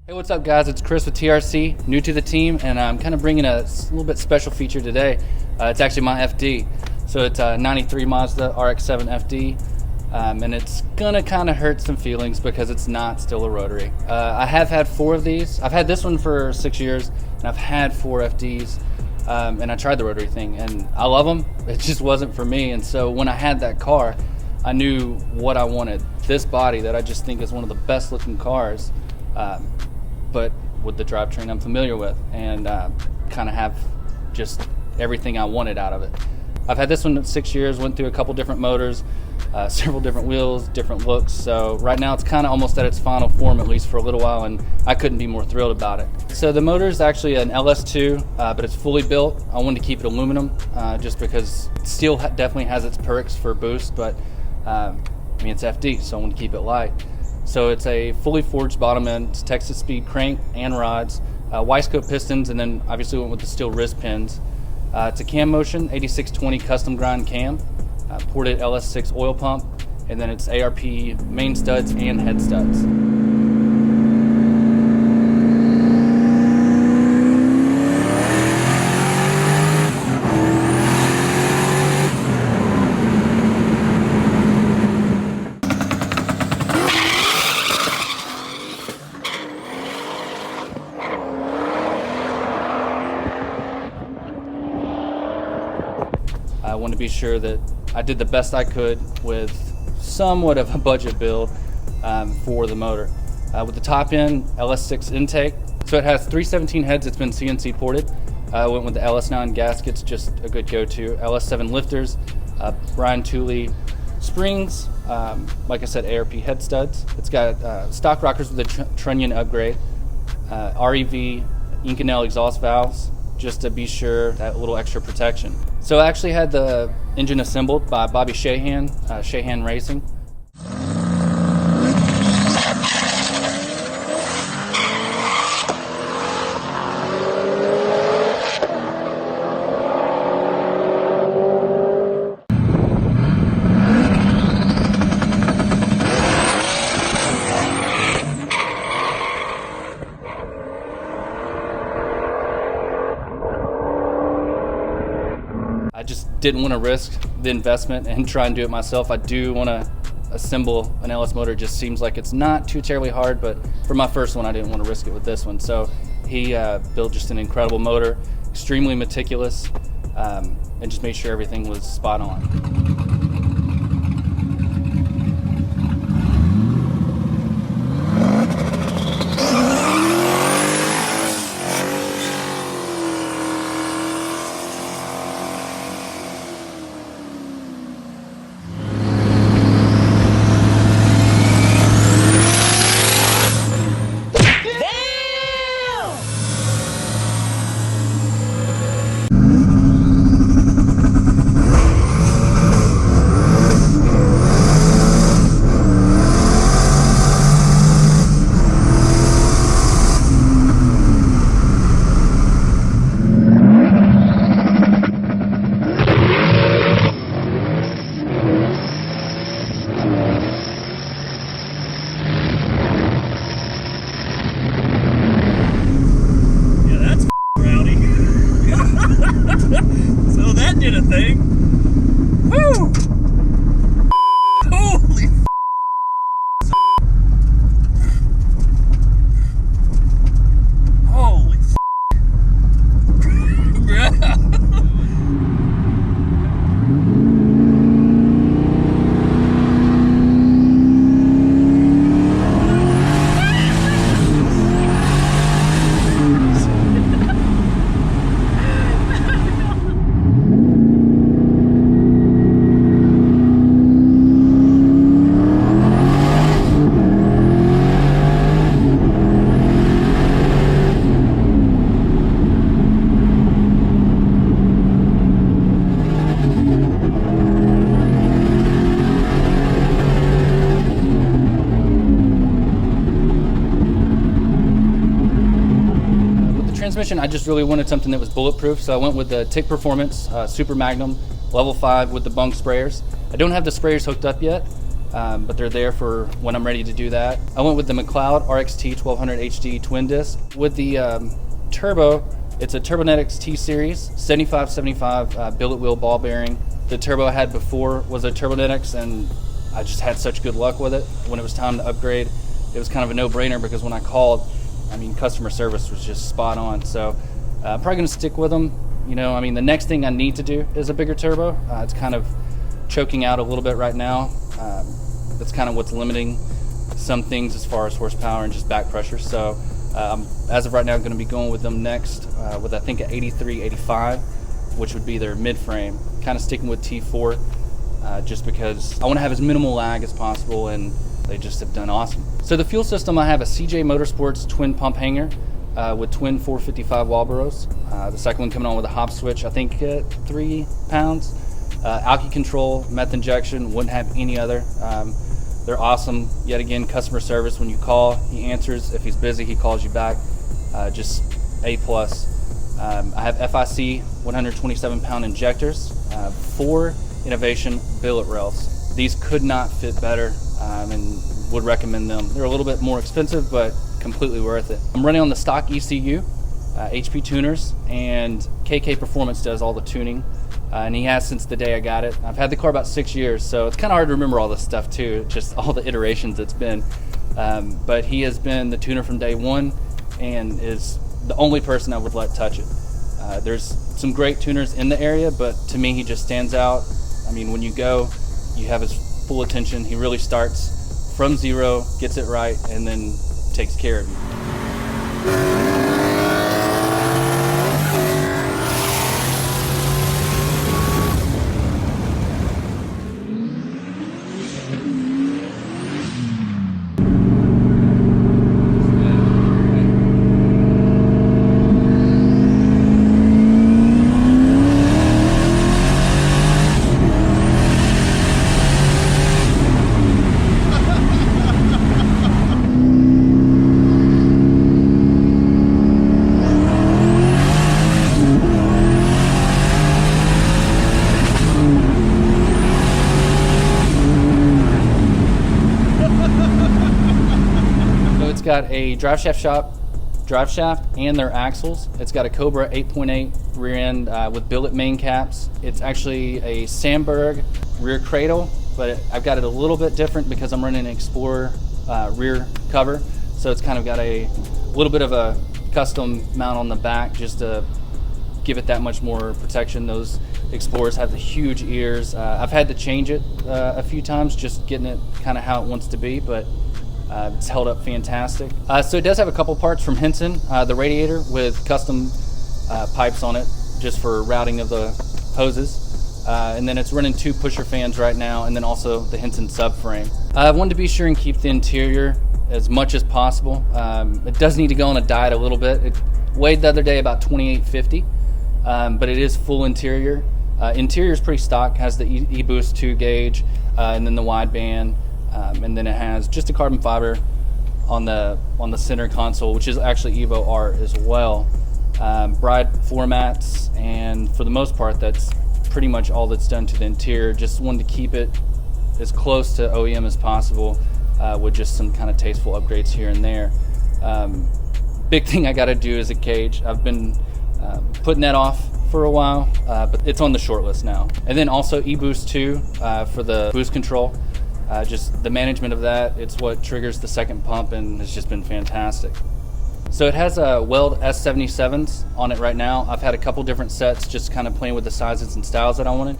Hey, what's up guys? It's Chris with TRC, new to the team, and I'm kind of bringing a little bit special feature today. It's actually my FD. So it's a 93 Mazda RX7 FD, and it's gonna kind of hurt some feelings because it's not still a rotary. I have had 4 of these. I've had this one for 6 years, and I've had 4 FDs, and I tried the rotary thing, and I love them. It just wasn't for me, and so when I had that car, I knew what I wanted. This body that I just think is one of the best looking cars, but with the drivetrain I'm familiar with, and kind of have just everything I wanted out of it. I've had this one for 6 years, went through a couple different motors, several different wheels, different looks, so right now it's kind of almost at its final form, at least for a little while, and I couldn't be more thrilled about it. So the motor is actually an LS2, but it's fully built. I wanted to keep it aluminum, just because it still definitely has its perks for boost, but I mean, it's FD, so I want to keep it light. So it's a fully forged bottom end, it's Texas speed crank and rods, Wisecoat pistons, and then obviously went with the steel wrist pins. It's a cam motion, 8620 custom grind cam, ported LS6 oil pump, and then it's ARP main studs and head studs. I want to be sure that I did the best I could with somewhat of a budget build for the motor. With the top end, LS6 intake, so it has 317 heads, it's been CNC ported. I went with the LS9 gaskets, just a good go-to. LS7 lifters, Brian Tooley springs, like I said, ARP head studs. It's got stock rockers with a trunnion upgrade, REV Inconel exhaust valves, just to be sure that little extra protection. So I actually had the engine assembled by Bobby Shahan, Shahan Racing. I just didn't want to risk the investment and try and do it myself. I do want to assemble an LS motor. It just seems like it's not too terribly hard, but for my first one, I didn't want to risk it with this one. So he built just an incredible motor, extremely meticulous, and just made sure everything was spot on. So that did a thing. Woo! Holy holy transmission, I just really wanted something that was bulletproof, so I went with the TIC Performance Super Magnum Level 5 with the bung sprayers. I don't have the sprayers hooked up yet, but they're there for when I'm ready to do that. I went with the McLeod RXT 1200 HD twin disc. With the turbo, it's a Turbonetics T Series 7575 billet wheel ball bearing. The turbo I had before was a Turbonetics, and I just had such good luck with it. When it was time to upgrade, it was kind of a no-brainer, because when I called, I mean, customer service was just spot on. So I'm probably gonna stick with them. You know, I mean, the next thing I need to do is a bigger turbo. It's kind of choking out a little bit right now. That's kind of what's limiting some things as far as horsepower and just back pressure. So as of right now, I'm going to be going with them next with, I think, an 83, 85, which would be their mid-frame. Kind of sticking with T4 just because I want to have as minimal lag as possible, and they just have done awesome. So the fuel system, I have a CJ Motorsports twin pump hanger with twin 455 Walboros. The second one coming on with a hop switch, I think 3 pounds. Alky control, meth injection, wouldn't have any other. They're awesome. Yet again, customer service, when you call, he answers. If he's busy, he calls you back. Just A+. I have FIC 127-pound injectors, 4 Innovation billet rails. These could not fit better, and would recommend them. They're a little bit more expensive, but completely worth it. I'm running on the stock ECU, HP tuners, and KK Performance does all the tuning. And he has since the day I got it. I've had the car about 6 years, so it's kind of hard to remember all this stuff too, just all the iterations it's been. But he has been the tuner from day one, and is the only person I would let touch it. There's some great tuners in the area, but to me he just stands out. I mean, when you go, you have his full attention. He really starts from zero, gets it right, and then takes care of you. It's got a drive shaft and their axles. It's got a Cobra 8.8 rear end with billet main caps. It's actually a Sandberg rear cradle, but I've got it a little bit different because I'm running an Explorer rear cover. So it's kind of got a little bit of a custom mount on the back just to give it that much more protection. Those Explorers have the huge ears. I've had to change it a few times, just getting it kind of how it wants to be, but it's held up fantastic. So it does have a couple parts from Henson, the radiator with custom pipes on it just for routing of the hoses. And then it's running 2 pusher fans right now, and then also the Henson subframe. I wanted to be sure and keep the interior as much as possible. It does need to go on a diet a little bit. It weighed the other day about 2850, but it is full interior. Interior is pretty stock, has the e-boost 2 gauge, and then the wideband. And then it has just a carbon fiber on the center console, which is actually Evo Art as well. Bride floor mats, and for the most part, that's pretty much all that's done to the interior. Just wanted to keep it as close to OEM as possible, with just some kind of tasteful upgrades here and there. Big thing I got to do is a cage. I've been putting that off for a while, but it's on the short list now. And then also e-boost 2 for the boost control. Just the management of that, it's what triggers the second pump, and it's just been fantastic. So it has a Weld S77s on it right now. I've had a couple different sets, just kind of playing with the sizes and styles that I wanted.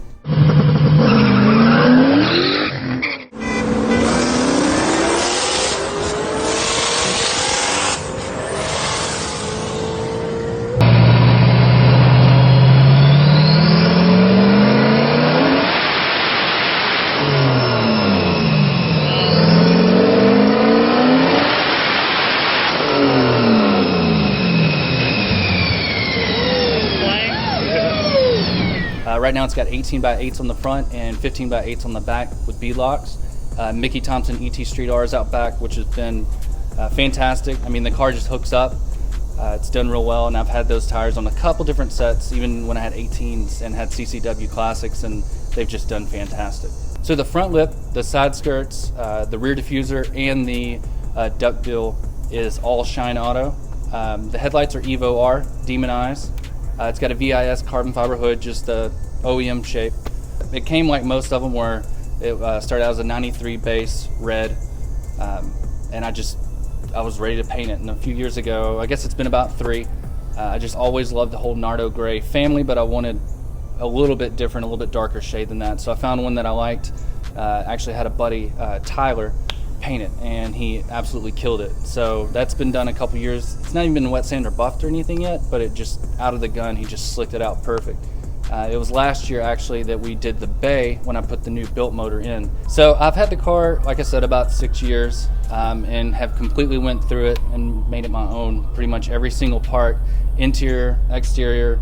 Right now it's got 18x8s on the front and 15x8s on the back with beadlocks. Mickey Thompson ET Street R's out back, which has been fantastic. I mean, the car just hooks up. It's done real well, and I've had those tires on a couple different sets, even when I had 18s and had CCW Classics, and they've just done fantastic. So the front lip, the side skirts, the rear diffuser, and the duckbill is all Shine Auto. The headlights are Evo R, Demon Eyes. It's got a VIS carbon fiber hood, just a OEM shape. It came like most of them, where it started out as a 93 base red, and I was ready to paint it. And a few years ago, I guess it's been about 3, I just always loved the whole Nardo gray family, but I wanted a little bit different, a little bit darker shade than that. So I found one that I liked. Actually had a buddy, Tyler, paint it, and he absolutely killed it. So that's been done a couple years. It's not even been wet sand or buffed or anything yet, but it just, out of the gun, he just slicked it out perfect. It was last year actually that we did the bay when I put the new built motor in. So I've had the car, like I said, about 6 years, and have completely went through it and made it my own. Pretty much every single part, interior, exterior,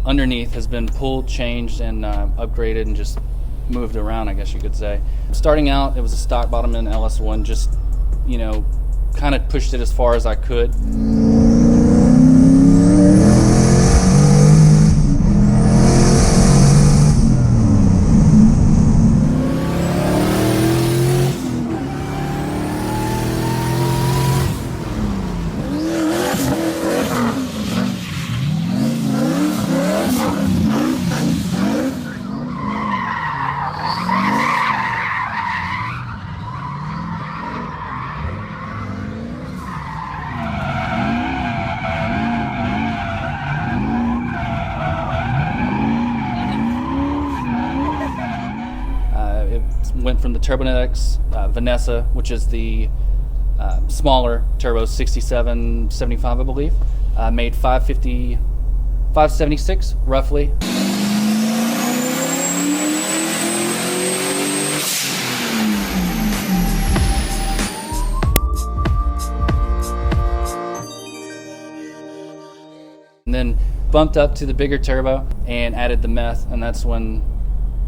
underneath, has been pulled, changed, and upgraded, and just moved around, I guess you could say. Starting out, it was a stock bottom in LS1, just, you know, kind of pushed it as far as I could. Went from the Turbonet X Vanessa, which is the smaller turbo, 67, 75, I believe, made 550, 576 roughly. And then bumped up to the bigger turbo and added the meth, and that's when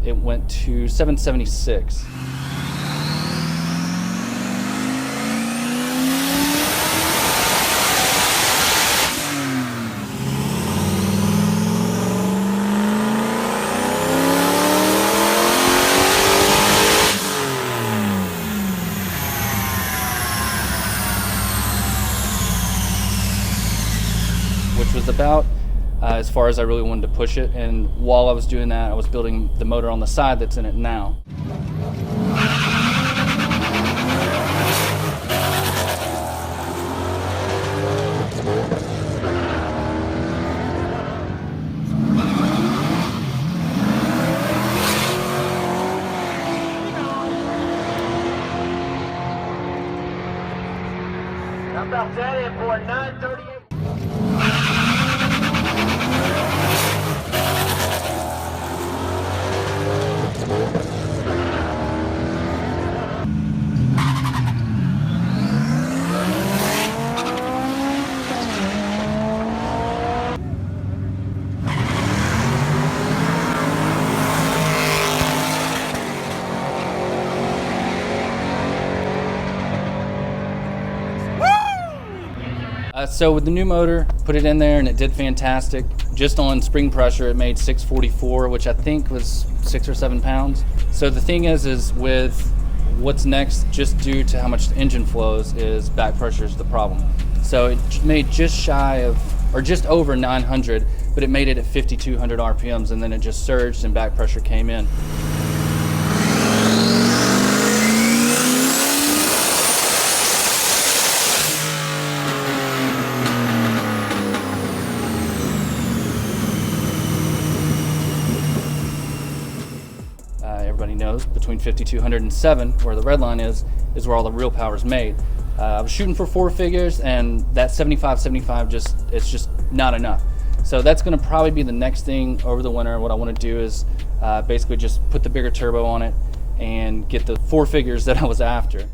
it went to 776. Which was about as far as I really wanted to push it. And while I was doing that, I was building the motor on the side that's in it now. How about that in for 938? So with the new motor, put it in there and it did fantastic. Just on spring pressure, it made 644, which I think was 6 or 7 pounds. So the thing is with what's next, just due to how much the engine flows, is back pressure is the problem. So it made just shy of, or just over 900, but it made it at 5,200 RPMs, and then it just surged and back pressure came in. Everybody knows between 5,200 and 7, where the red line is where all the real power is made. I was shooting for 4 figures, and that 75, it's just not enough. So that's going to probably be the next thing over the winter. What I want to do is basically just put the bigger turbo on it and get the 4 figures that I was after.